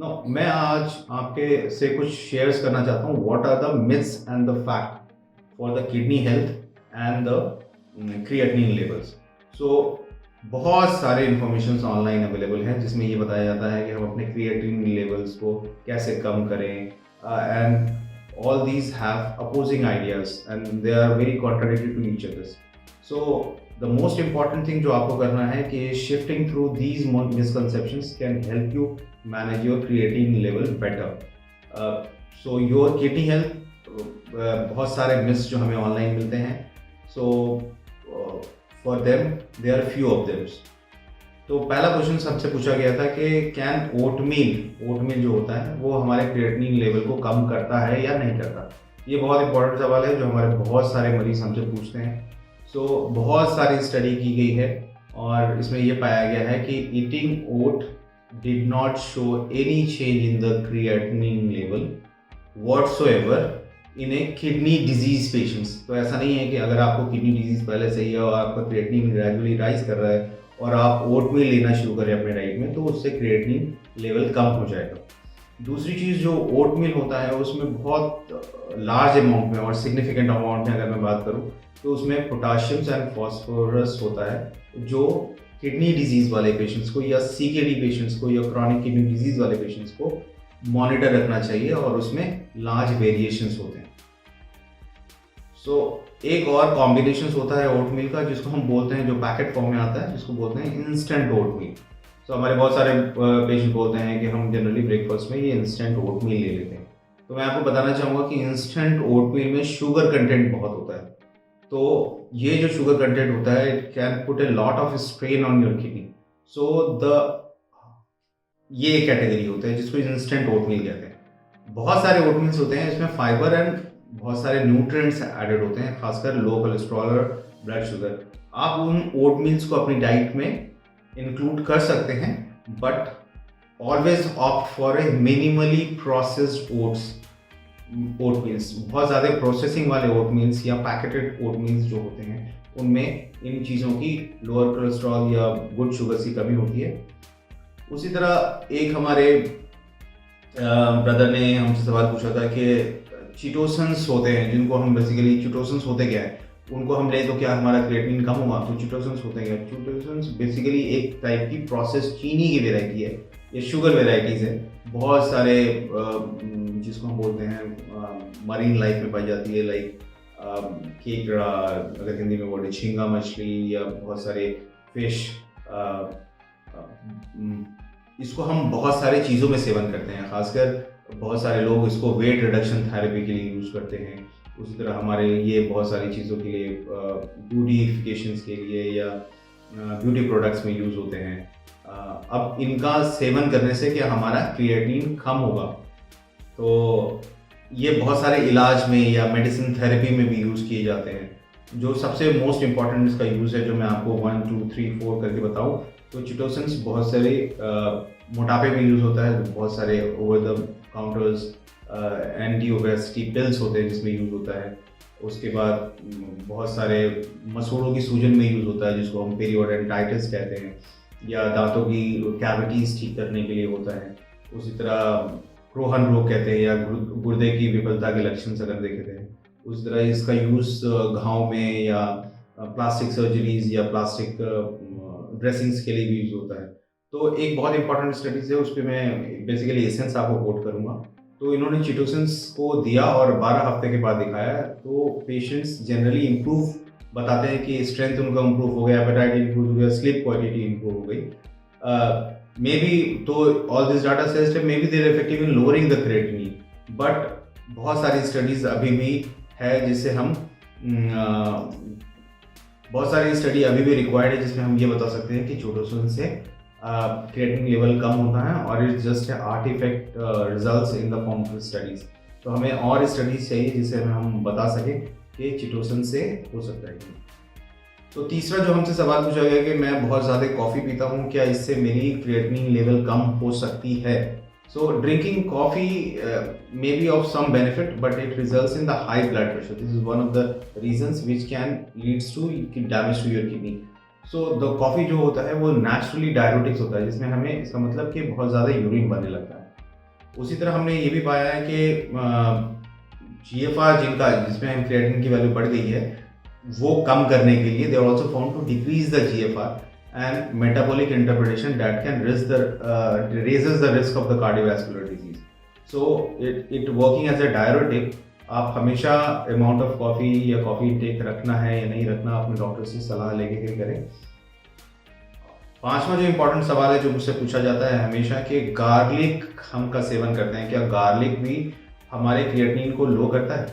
No, मैं आज आपके से कुछ शेयर्स करना चाहता हूँ। What are the myths and the fact for the kidney health and the creatinine levels. So बहुत सारे इंफॉर्मेशन ऑनलाइन अवेलेबल हैं जिसमें ये बताया जाता है कि हम अपने क्रिएटिनिन लेवल्स को कैसे कम करें, and all these have opposing ideas and they are very contradictory to each other. So the most important thing जो आपको करना है कि shifting through these misconceptions can help you manage your creatine level better. So your kidney health, बहुत सारे myths जो हमें online मिलते हैं, so for them there are few of them. तो पहला क्वेश्चन सबसे पूछा गया था कि कैन ओटमील जो होता है वो हमारे क्रिएटिनिन लेवल को कम करता है या नहीं करता। ये बहुत इंपॉर्टेंट सवाल है जो हमारे बहुत सारे मरीज हमसे पूछते हैं। सो बहुत सारी स्टडी की गई है और इसमें ये पाया गया है कि eating oat did not show any change in the creatinine level whatsoever in a kidney disease patients. तो ऐसा नहीं है कि अगर आपको किडनी डिजीज पहले से ही है और आपका क्रिएटिनिन ग्रेजुअली राइज कर रहा है और आप ओटमील लेना शुरू करें अपने डाइट में, तो उससे क्रिएटिनिन लेवल कम हो जाएगा। दूसरी चीज़, जो ओटमील होता है उसमें बहुत लार्ज अमाउंट में और सिग्निफिकेंट अमाउंट में अगर मैं बात करूं तो उसमें पोटाशियम एंड फॉस्फोरस होता है, जो किडनी डिजीज़ वाले पेशेंट्स को या सीकेडी पेशेंट्स को या क्रॉनिक किडनी डिजीज़ वाले पेशेंट्स को मॉनिटर रखना चाहिए और उसमें लार्ज वेरिएशंस होते हैं। एक और कॉम्बिनेशन होता है ओटमील का जिसको हम बोलते हैं, जो पैकेट फॉर्म में आता है, जिसको बोलते हैं इंस्टेंट ओटमील। हमारे बहुत सारे पेशेंट बोलते हैं कि हम जनरली ब्रेकफास्ट में ये इंस्टेंट ओटमील ले लेते हैं। तो मैं आपको बताना चाहूँगा कि इंस्टेंट ओटमील में शुगर कंटेंट बहुत होता है। तो ये जो शुगर कंटेंट होता है it can put a lot of strain on your kidney. ये एक कैटेगरी होता है जिसको इंस्टेंट ओटमील कहते हैं। बहुत सारे ओटमील्स होते हैं, इसमें फाइबर एंड बहुत सारे न्यूट्रिएंट्स एडेड होते हैं, खासकर लो कोलेस्ट्रॉल और ब्लड शुगर। आप उन ओटमील्स को अपनी डाइट में इंक्लूड कर सकते हैं, but always opt for a minimally processed oatmeals. बहुत ज़्यादा प्रोसेसिंग वाले ओटमील्स या पैकेटेड ओटमील्स जो होते हैं उनमें इन चीज़ों की लोअर कोलेस्ट्रॉल या गुड शुगर की कमी होती है। उसी तरह एक हमारे ब्रदर ने हमसे सवाल पूछा था कि चिटोसन्स होते हैं, जिनको हम बेसिकली, चिटोसन्स होते क्या है, उनको हम ले तो क्या हमारा क्रिएटिनिन कम होगा? तो चिटोसन्स होते क्या? चिटोसन्स बेसिकली एक टाइप की प्रोसेस चीनी की वेराइटी है, ये शुगर वेराइटीज़ है। बहुत सारे जिसको हम बोलते हैं मरीन लाइफ में पाई जाती है, लाइक केकड़ा, अगर हिंदी में बोले झींगा मछली, या बहुत सारे फिश। इसको हम बहुत सारे चीज़ों में सेवन करते हैं, खासकर बहुत सारे लोग इसको वेट रिडक्शन थेरेपी के लिए यूज़ करते हैं। उसी तरह हमारे ये बहुत सारी चीज़ों के लिए, ब्यूटिफिकेशंस के लिए या ब्यूटी प्रोडक्ट्स में यूज़ होते हैं। अब इनका सेवन करने से क्या हमारा क्रिएटिनिन कम होगा? तो ये बहुत सारे इलाज में या मेडिसिन थेरेपी में भी यूज़ किए जाते हैं। जो सबसे मोस्ट इम्पॉर्टेंट इसका यूज़ है, जो मैं आपको 1 2 3 4 करके बताऊँ, तो चिटोसन्स बहुत सारे मोटापे में यूज़ होता है, बहुत सारे over the counters anti obesity pills होते हैं जिसमें यूज़ होता है। उसके बाद बहुत सारे मसूड़ों की सूजन में यूज़ होता है, जिसको हम पेरियोडोंटाइटिस कहते हैं, या दांतों की कैविटीज़ ठीक करने के लिए होता है। उसी तरह क्रोहन रोग कहते हैं, या गुर्दे की विफलता के लक्षण अगर देखे थे। उसी तरह इसका यूज़ घाव में या प्लास्टिक सर्जरीज या प्लास्टिक ड्रेसिंग्स के लिए भी यूज़ होता है। तो एक बहुत इंपॉर्टेंट स्टडीज़ है, उस पर मैं बेसिकली एसेंस आपको कोट करूँगा। तो इन्होंने चिटोसन्स को दिया और 12 हफ्ते के बाद दिखाया, तो पेशेंट्स जनरली इम्प्रूव बताते हैं कि स्ट्रेंथ उनका इम्प्रूव हो गया, एपेटाइट इम्प्रूव हो गया, स्लीप क्वालिटी इम्प्रूव हो गई। मे बी, तो all this data says may be there effective in lowering the creatinine, but बहुत सारी स्टडीज़ अभी भी है जिससे हम बहुत सारी स्टडी अभी भी रिक्वायर्ड है जिसमें हम ये बता सकते हैं कि चिटोसन से क्रिएटिनिन लेवल कम होता है, और it's just artifact results in the form of studies. तो हमें और स्टडीज चाहिए जिससे हम बता सकें कि चिटोसन से हो सकता है। तो तीसरा जो हमसे सवाल पूछा गया कि मैं बहुत ज़्यादा कॉफ़ी पीता हूँ, क्या इससे मेरी क्रिएटिनिन लेवल कम हो सकती है? So drinking coffee may be of some benefit, but it results in the high blood pressure. This is one of the reasons which can leads to damage to your kidney. So the coffee जो होता है वो naturally diuretics होता है, जिसमें हमें इसका मतलब कि बहुत ज़्यादा यूरिन बनने लगता है। उसी तरह हमने ये भी पाया है कि GFR जिसमें हम क्रिएटिनिन की वैल्यू बढ़ गई है, वो कम करने के लिए they are also found to decrease the GFR and metabolic interpretation that can raises the risk of the cardiovascular disease. So it working as a diuretic. आप हमेशा अमाउंट ऑफ कॉफ़ी या कॉफ़ी इंटेक रखना है या नहीं रखना, अपने doctor से सलाह लेके के करें। पांचवा जो इम्पोर्टेंट सवाल है जो मुझसे पूछा जाता है हमेशा कि गार्लिक हम का सेवन करते हैं, क्या गार्लिक भी हमारे क्रिएटिनिन को लो करता है?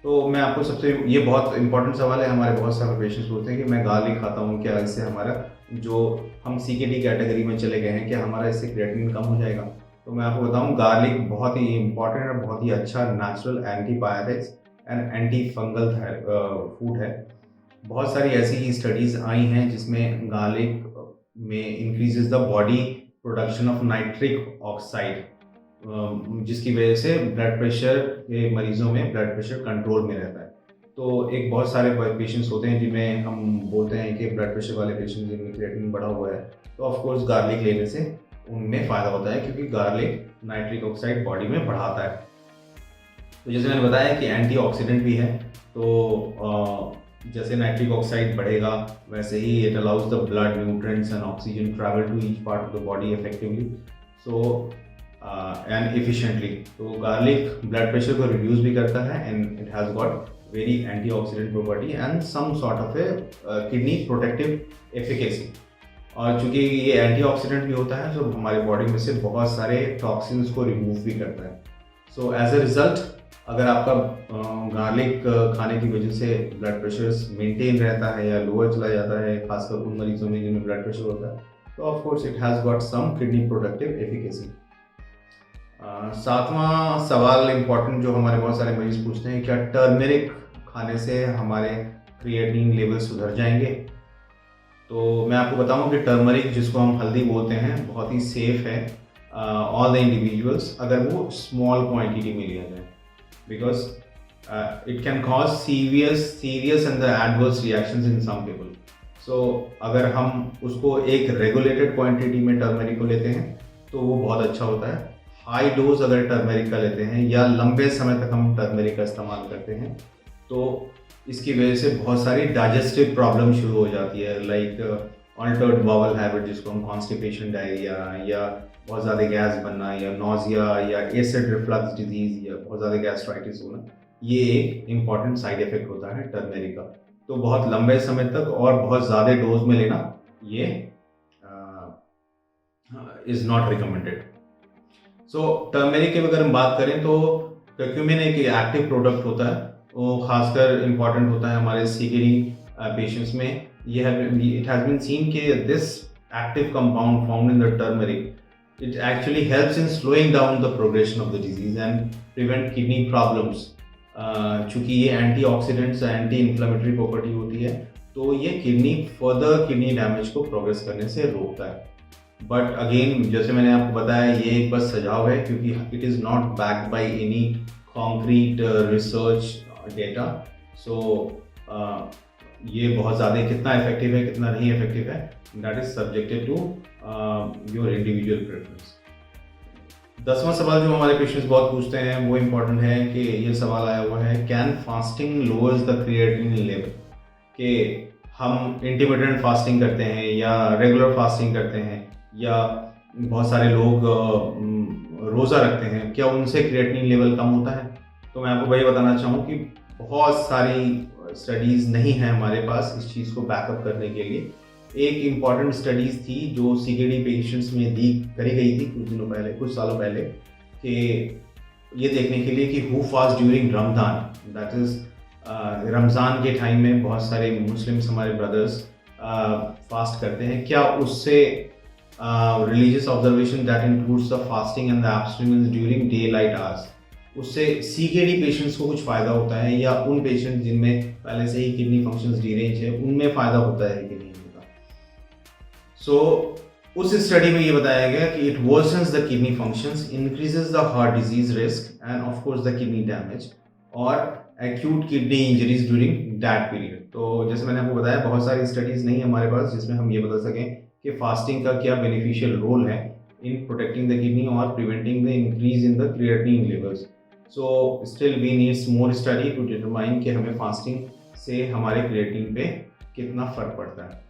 तो मैं आपको ये बहुत इंपॉर्टेंट सवाल है। हमारे बहुत सारे पेशेंट्स बोलते हैं कि मैं गार्लिक खाता हूँ, क्या इससे हमारा जो हम CKD कैटेगरी में चले गए हैं, क्या हमारा इससे क्रिएटिनिन कम हो जाएगा? तो मैं आपको बताऊँ, गार्लिक बहुत ही इंपॉर्टेंट और बहुत ही अच्छा natural antibiotics and anti fungal food है। बहुत सारी ऐसी स्टडीज़ आई हैं जिसमें गार्लिक में increases the body production of nitric oxide, जिसकी वजह से ब्लड प्रेशर के मरीजों में ब्लड प्रेशर कंट्रोल में रहता है। तो एक बहुत सारे पेशेंट्स होते हैं जिनमें हम बोलते हैं कि ब्लड प्रेशर वाले पेशेंट जिनमें क्रिएटिनिन बढ़ा हुआ है, तो ऑफ कोर्स गार्लिक लेने से उनमें फ़ायदा होता है, क्योंकि गार्लिक नाइट्रिक ऑक्साइड बॉडी में बढ़ाता है। तो जैसे मैंने बताया कि एंटीऑक्सीडेंट भी है, तो जैसे नाइट्रिक ऑक्साइड बढ़ेगा वैसे ही it allows the blood nutrients and oxygen travel to each part of the body effectively and efficiently. तो गार्लिक ब्लड प्रेशर को रिड्यूस भी करता है and it has got very antioxidant property and some sort of a kidney protective efficacy. और चूंकि ये antioxidant भी होता है, तो हमारी बॉडी में से बहुत सारे टॉक्सिन्स को रिमूव भी करता है। सो एज ए रिजल्ट, अगर आपका गार्लिक खाने की वजह से ब्लड प्रेशर मेंटेन रहता है या लोअर चला जाता है, खासकर उन मरीजों में जिनमें ब्लड प्रेशर होता है, तो of course it has got some kidney protective efficacy. सातवां सवाल इम्पॉर्टेंट जो हमारे बहुत सारे मरीज पूछते हैं, क्या टर्मेरिक खाने से हमारे क्रिएटिनिन लेवल सुधर जाएंगे? तो मैं आपको बताऊं कि टर्मरिक, जिसको हम हल्दी बोलते हैं, बहुत ही सेफ है ऑल द इंडिविजुअल्स अगर वो स्मॉल क्वांटिटी में लिया जाए, because it can cause serious and the adverse reactions in some people. So अगर हम उसको एक रेगुलेटेड क्वांटिटी में टर्मरिक को लेते हैं तो वो बहुत अच्छा होता है। हाई डोज अगर टर्मरिक का लेते हैं या लंबे समय तक हम टर्मरिक का इस्तेमाल करते हैं, तो इसकी वजह से बहुत सारी डाइजेस्टिव प्रॉब्लम शुरू हो जाती है, लाइक अल्टर्ड बाउल हैबिट, जिसको हम कॉन्स्टिपेशन, डायरिया, या बहुत ज़्यादा गैस बनना, या नोजिया, या एसिड रिफ्लक्स डिजीज़, या बहुत ज़्यादा गैस्ट्राइटिस होना। ये एक इम्पॉर्टेंट साइड इफेक्ट होता है टर्मेरिक का। तो बहुत लंबे समय तक और बहुत ज़्यादा डोज में लेना ये is not recommended. So turmeric की अगर हम बात करें तो कर्क्यूमिन एक एक्टिव प्रोडक्ट होता है, वो खासकर इम्पॉर्टेंट होता है हमारे CKD पेशेंट्स में। इट हैज़ बीन सीन कि this active compound found in the turmeric, it actually helps in slowing down the progression of the disease and prevent kidney problems. चूँकि ये एंटीऑक्सीडेंट्स, एंटी इन्फ्लेमेटरी प्रॉपर्टी होती है, तो ये further kidney damage को progress करने से रोकता है। बट अगेन, जैसे मैंने आपको बताया, ये एक बस सुझाव है, क्योंकि it is not backed by any concrete research data. So ये बहुत ज़्यादा कितना इफेक्टिव है कितना नहीं इफेक्टिव है, that is subjected to your individual preference. 10वां सवाल जो हमारे पेशेंट्स बहुत पूछते हैं वो इम्पोर्टेंट है, कि ये सवाल आया हुआ है, can fasting lowers the creatinine level? कि हम इंटरमिटेंट फास्टिंग करते हैं या रेगुलर फास्टिंग करते हैं, या बहुत सारे लोग रोज़ा रखते हैं, क्या उनसे क्रिएटिनिन लेवल कम होता है? तो मैं आपको वही बताना चाहूँ कि बहुत सारी स्टडीज़ नहीं हैं हमारे पास इस चीज़ को बैकअप करने के लिए। एक इम्पॉर्टेंट स्टडीज़ थी जो CKD पेशेंट्स में करी गई थी कुछ सालों पहले, कि ये देखने के लिए कि who fast during Ramzan, that is Ramzan के टाइम में बहुत सारे मुस्लिम्स हमारे ब्रदर्स फास्ट करते हैं, क्या उससे religious observation that includes the fasting and the abstinence during day light hours, उससे CKD पेशेंट्स को कुछ फ़ायदा होता है, या उन पेशेंट्स जिनमें पहले से ही किडनी फंक्शंस डीरेंज है उनमें फ़ायदा होता है कि नहीं होता? सो उस स्टडी में ये बताया गया कि it worsens the kidney functions, increases the heart disease risk and of course the kidney damage और acute kidney injuries during that period. तो जैसे मैंने आपको बताया, बहुत सारी स्टडीज़ नहीं हमारे पास जिसमें हम ये बता सकें कि फास्टिंग का क्या बेनिफिशियल रोल है in protecting the kidney or preventing the increase in the creatinine levels. So still we needs more study to determine कि हमें fasting से हमारे creatinine पे कितना फर्क पड़ता है.